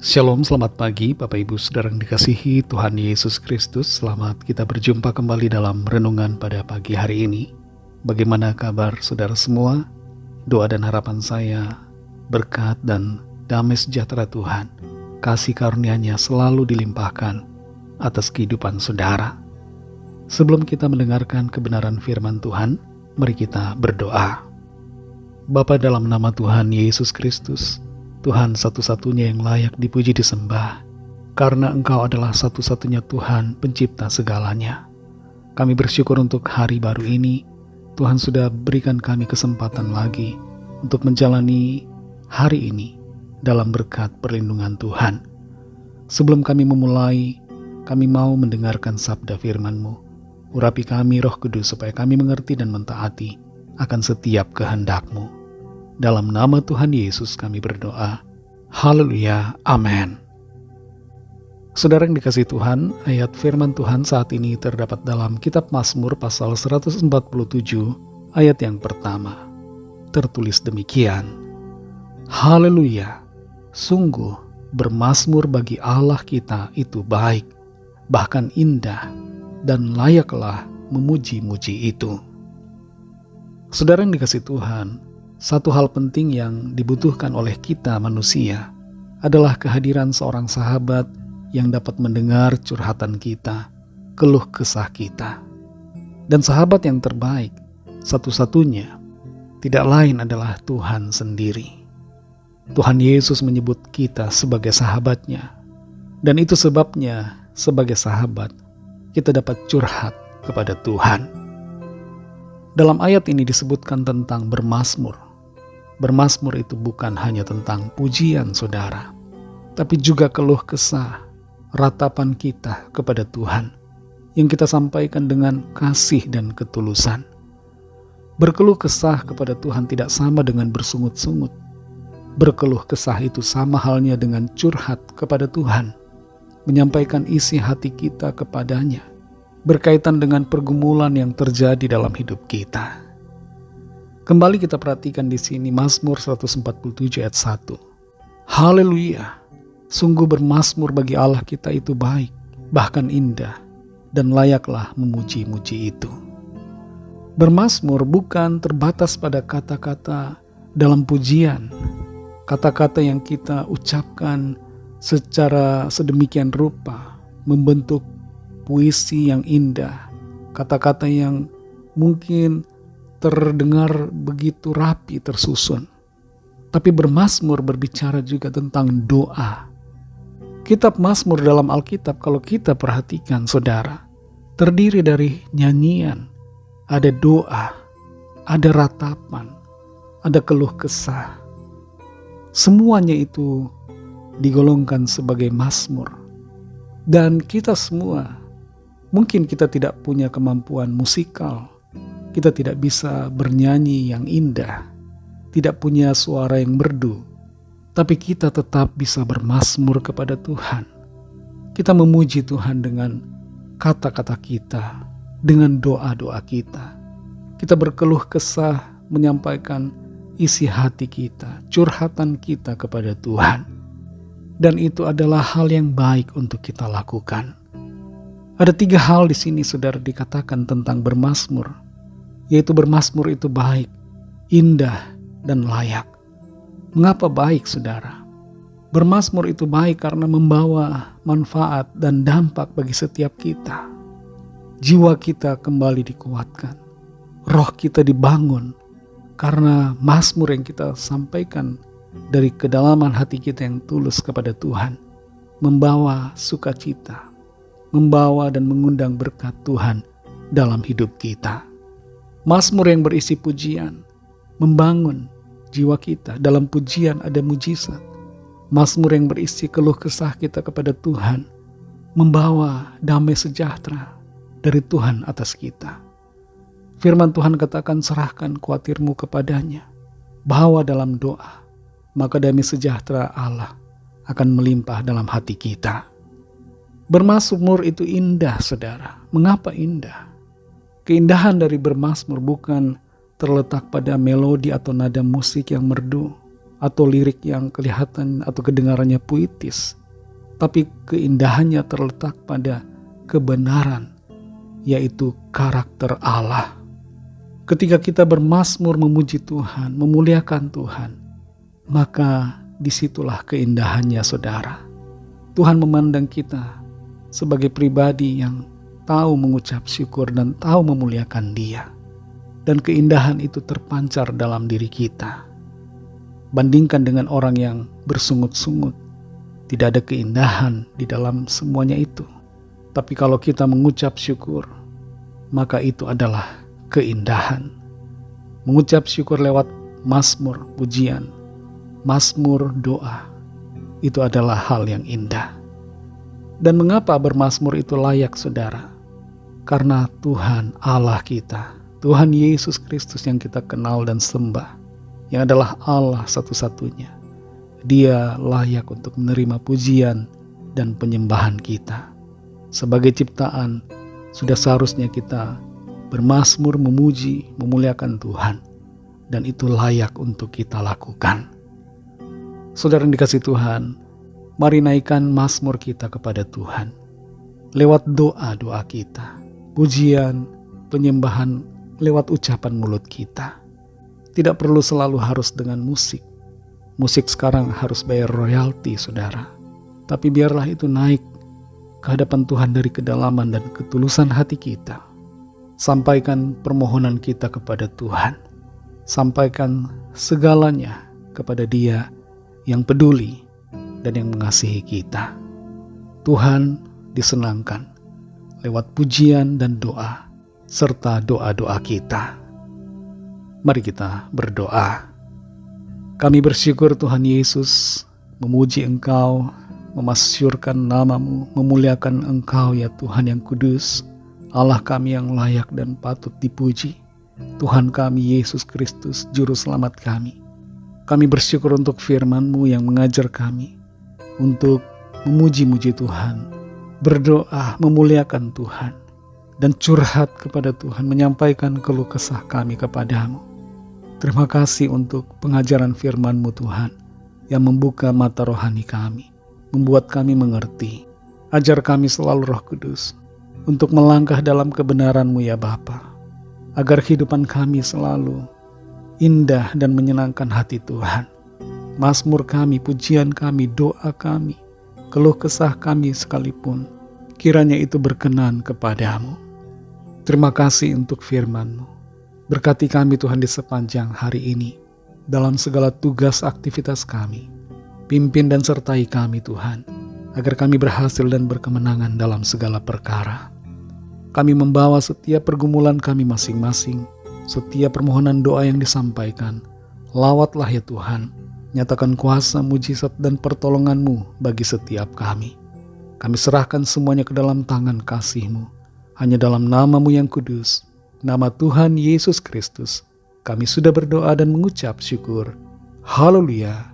Shalom, selamat pagi Bapak Ibu Saudara yang dikasihi Tuhan Yesus Kristus. Selamat kita berjumpa kembali dalam renungan pada pagi hari ini. Bagaimana kabar saudara semua? Doa dan harapan saya, berkat dan damai sejahtera Tuhan, kasih karunia-Nya selalu dilimpahkan atas kehidupan saudara. Sebelum kita mendengarkan kebenaran firman Tuhan, mari kita berdoa. Bapa, dalam nama Tuhan Yesus Kristus, Tuhan satu-satunya yang layak dipuji disembah, karena Engkau adalah satu-satunya Tuhan pencipta segalanya. Kami bersyukur untuk hari baru ini. Tuhan sudah berikan kami kesempatan lagi untuk menjalani hari ini dalam berkat perlindungan Tuhan. Sebelum kami memulai, kami mau mendengarkan sabda firman-Mu. Urapi kami Roh Kudus supaya kami mengerti dan mentaati akan setiap kehendak-Mu. Dalam nama Tuhan Yesus kami berdoa. Haleluya, amin. Saudara yang dikasihi Tuhan, ayat firman Tuhan saat ini terdapat dalam kitab Mazmur pasal 147 ayat yang pertama. Tertulis demikian. Haleluya, sungguh bermazmur bagi Allah kita itu baik, bahkan indah, dan layaklah memuji-muji itu. Saudara yang dikasihi Tuhan, satu hal penting yang dibutuhkan oleh kita manusia adalah kehadiran seorang sahabat yang dapat mendengar curhatan kita, keluh kesah kita. Dan sahabat yang terbaik, satu-satunya, tidak lain adalah Tuhan sendiri. Tuhan Yesus menyebut kita sebagai sahabatnya. Dan itu sebabnya sebagai sahabat kita dapat curhat kepada Tuhan. Dalam ayat ini disebutkan tentang bermazmur. Bermazmur itu bukan hanya tentang pujian saudara, tapi juga keluh kesah, ratapan kita kepada Tuhan yang kita sampaikan dengan kasih dan ketulusan. Berkeluh kesah kepada Tuhan tidak sama dengan bersungut-sungut. Berkeluh kesah itu sama halnya dengan curhat kepada Tuhan, menyampaikan isi hati kita kepadanya, berkaitan dengan pergumulan yang terjadi dalam hidup kita. Kembali kita perhatikan di sini Mazmur 147 ayat 1. Haleluya, sungguh bermazmur bagi Allah kita itu baik, bahkan indah, dan layaklah memuji-muji itu. Bermazmur bukan terbatas pada kata-kata dalam pujian, kata-kata yang kita ucapkan secara sedemikian rupa, membentuk puisi yang indah, kata-kata yang mungkin terdengar begitu rapi tersusun. Tapi bermazmur berbicara juga tentang doa. Kitab Mazmur dalam Alkitab kalau kita perhatikan saudara, terdiri dari nyanyian, ada doa, ada ratapan, ada keluh kesah. Semuanya itu digolongkan sebagai mazmur. Dan kita semua, mungkin kita tidak punya kemampuan musikal, kita tidak bisa bernyanyi yang indah, tidak punya suara yang merdu, tapi kita tetap bisa bermazmur kepada Tuhan. Kita memuji Tuhan dengan kata-kata kita, dengan doa-doa kita. Kita berkeluh kesah menyampaikan isi hati kita, curhatan kita kepada Tuhan. Dan itu adalah hal yang baik untuk kita lakukan. Ada 3 hal di sini saudara dikatakan tentang bermazmur, yaitu bermazmur itu baik, indah, dan layak. Mengapa baik saudara? Bermazmur itu baik karena membawa manfaat dan dampak bagi setiap kita. Jiwa kita kembali dikuatkan, roh kita dibangun, karena mazmur yang kita sampaikan dari kedalaman hati kita yang tulus kepada Tuhan, membawa sukacita, membawa dan mengundang berkat Tuhan dalam hidup kita. Mazmur yang berisi pujian membangun jiwa kita. Dalam pujian ada mujizat. Mazmur yang berisi keluh kesah kita kepada Tuhan membawa damai sejahtera dari Tuhan atas kita. Firman Tuhan katakan, serahkan khawatirmu kepadanya, bawa dalam doa, maka damai sejahtera Allah akan melimpah dalam hati kita. Bermazmur itu indah saudara. Mengapa indah? Keindahan dari bermazmur bukan terletak pada melodi atau nada musik yang merdu atau lirik yang kelihatan atau kedengarannya puitis, tapi keindahannya terletak pada kebenaran, yaitu karakter Allah. Ketika kita bermazmur memuji Tuhan, memuliakan Tuhan, maka disitulah keindahannya, saudara. Tuhan memandang kita sebagai pribadi yang tahu mengucap syukur dan tahu memuliakan Dia. Dan keindahan itu terpancar dalam diri kita. Bandingkan dengan orang yang bersungut-sungut, tidak ada keindahan di dalam semuanya itu. Tapi kalau kita mengucap syukur, maka itu adalah keindahan. Mengucap syukur lewat mazmur, pujian, mazmur, doa, itu adalah hal yang indah. Dan mengapa bermazmur itu layak, saudara? Karena Tuhan Allah kita, Tuhan Yesus Kristus yang kita kenal dan sembah, yang adalah Allah satu-satunya, Dia layak untuk menerima pujian dan penyembahan kita. Sebagai ciptaan, sudah seharusnya kita bermazmur, memuji, memuliakan Tuhan, dan itu layak untuk kita lakukan. Saudara yang dikasihi Tuhan, mari naikkan mazmur kita kepada Tuhan lewat doa-doa kita, pujian, penyembahan lewat ucapan mulut kita. Tidak perlu selalu harus dengan musik. Musik sekarang harus bayar royalti, saudara. Tapi biarlah itu naik ke hadapan Tuhan dari kedalaman dan ketulusan hati kita. Sampaikan permohonan kita kepada Tuhan. Sampaikan segalanya kepada Dia yang peduli dan yang mengasihi kita. Tuhan disenangkan lewat pujian dan doa serta doa-doa kita. Mari kita berdoa. Kami bersyukur Tuhan Yesus, memuji Engkau, memasyurkan nama-Mu, memuliakan Engkau ya Tuhan yang kudus, Allah kami yang layak dan patut dipuji, Tuhan kami Yesus Kristus, Juru Selamat kami. Kami bersyukur untuk firman-Mu yang mengajar kami untuk memuji-muji Tuhan, berdoa, memuliakan Tuhan, dan curhat kepada Tuhan, menyampaikan keluh kesah kami kepadamu. Terima kasih untuk pengajaran firman-Mu Tuhan, yang membuka mata rohani kami, membuat kami mengerti. Ajar kami selalu Roh Kudus, untuk melangkah dalam kebenaran-Mu ya Bapa, agar kehidupan kami selalu indah dan menyenangkan hati Tuhan. Mazmur kami, pujian kami, doa kami, keluh kesah kami sekalipun, kiranya itu berkenan kepadamu. Terima kasih untuk firman-Mu. Berkati kami Tuhan di sepanjang hari ini, dalam segala tugas aktivitas kami. Pimpin dan sertai kami Tuhan, agar kami berhasil dan berkemenangan dalam segala perkara. Kami membawa setiap pergumulan kami masing-masing, setiap permohonan doa yang disampaikan. Lawatlah ya Tuhan, nyatakan kuasa, mujizat dan pertolongan-Mu bagi setiap kami. Kami serahkan semuanya ke dalam tangan kasih-Mu. Hanya dalam nama-Mu yang kudus, nama Tuhan Yesus Kristus, kami sudah berdoa dan mengucap syukur. Haleluya.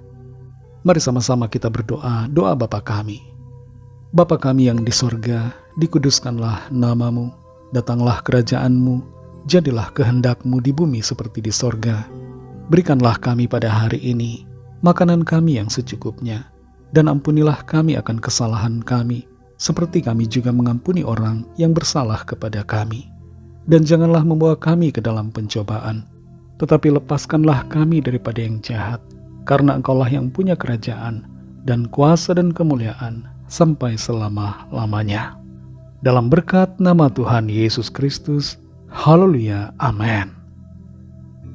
Mari sama-sama kita berdoa, doa Bapa kami. Bapa kami yang di sorga, dikuduskanlah nama-Mu, datanglah kerajaan-Mu, jadilah kehendak-Mu di bumi seperti di sorga. Berikanlah kami pada hari ini makanan kami yang secukupnya, dan ampunilah kami akan kesalahan kami, seperti kami juga mengampuni orang yang bersalah kepada kami. Dan janganlah membawa kami ke dalam pencobaan, tetapi lepaskanlah kami daripada yang jahat, karena Engkaulah yang punya kerajaan, dan kuasa dan kemuliaan, sampai selama-lamanya. Dalam berkat nama Tuhan Yesus Kristus, haleluya, amin.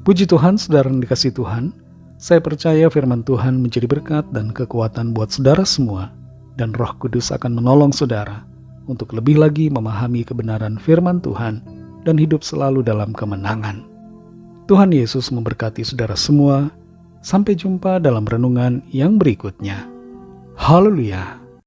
Puji Tuhan, saudara yang dikasihi Tuhan, saya percaya firman Tuhan menjadi berkat dan kekuatan buat saudara semua, dan Roh Kudus akan menolong saudara untuk lebih lagi memahami kebenaran firman Tuhan dan hidup selalu dalam kemenangan. Tuhan Yesus memberkati saudara semua. Sampai jumpa dalam renungan yang berikutnya. Haleluya.